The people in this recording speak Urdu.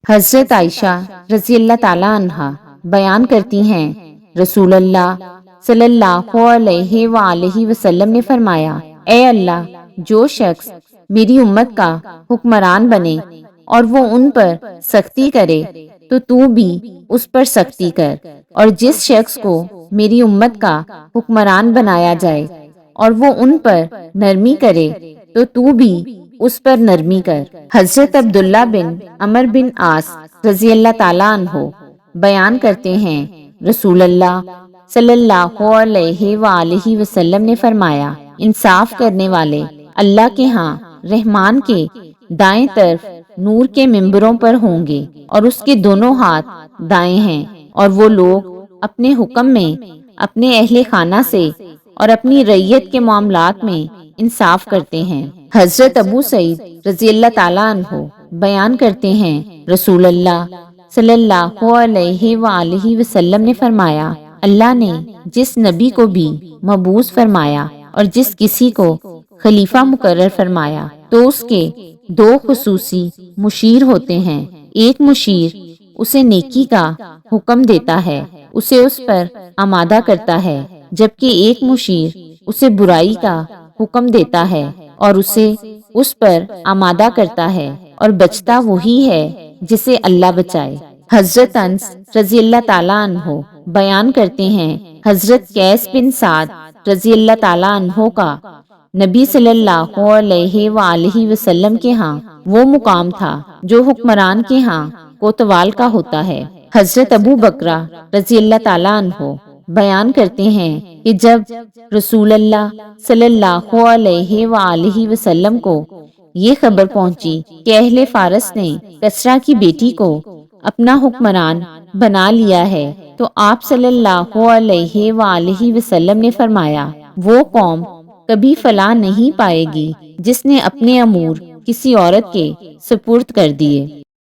حضرت عائشہ رضی اللہ تعالیٰ عنہا بیان کرتی ہیں، رسول اللہ صلی اللہ علیہ وآلہ وسلم نے فرمایا، اے اللہ، جو شخص میری امت کا حکمران بنے اور وہ ان پر سختی کرے تو بھی اس پر سختی کر، اور جس شخص کو میری امت کا حکمران بنایا جائے اور وہ ان پر نرمی کرے تو بھی اس پر نرمی کر۔ حضرت عبداللہ بن عمر بن عاص رضی اللہ تعالیٰ عنہ بیان کرتے ہیں، رسول اللہ صلی اللہ علیہ وآلہ وسلم نے فرمایا، انصاف کرنے والے اللہ کے ہاں رحمان کے دائیں طرف نور کے ممبروں پر ہوں گے اور اس کے دونوں ہاتھ دائیں ہیں، اور وہ لوگ اپنے حکم میں اپنے اہل خانہ سے اور اپنی رعیت کے معاملات میں انصاف کرتے ہیں۔ حضرت ابو سعید رضی اللہ تعالیٰ عنہ بیان کرتے ہیں، رسول اللہ صلی اللہ علیہ وآلہ وسلم نے فرمایا، اللہ نے جس نبی کو بھی مبعوث فرمایا اور جس کسی کو خلیفہ مقرر فرمایا تو اس کے دو خصوصی مشیر ہوتے ہیں۔ ایک مشیر اسے نیکی کا حکم دیتا ہے، اسے اس پر آمادہ کرتا ہے، جبکہ ایک مشیر اسے برائی کا حکم دیتا ہے اور اسے اس پر آمادہ کرتا ہے، اور بچتا وہی ہے جسے اللہ بچائے۔ حضرت انس رضی اللہ تعالیٰ عنہ بیان کرتے ہیں، حضرت قیس بن سعد رضی اللہ تعالیٰ عنہ کا نبی صلی اللہ علیہ وآلہ وسلم کے ہاں وہ مقام تھا جو حکمران کے ہاں کوتوال کا ہوتا ہے۔ حضرت ابو بکرہ رضی اللہ تعالیٰ عنہ بیان کرتے ہیں کہ جب رسول اللہ صلی اللہ علیہ وآلہ وسلم کو یہ خبر پہنچی کہ اہل فارس نے کسریٰ کی بیٹی کو اپنا حکمران بنا لیا ہے تو آپ صلی اللہ علیہ وآلہ وسلم نے فرمایا، وہ قوم کبھی فلاح نہیں پائے گی جس نے اپنے امور کسی عورت کے سپرد کر دیے۔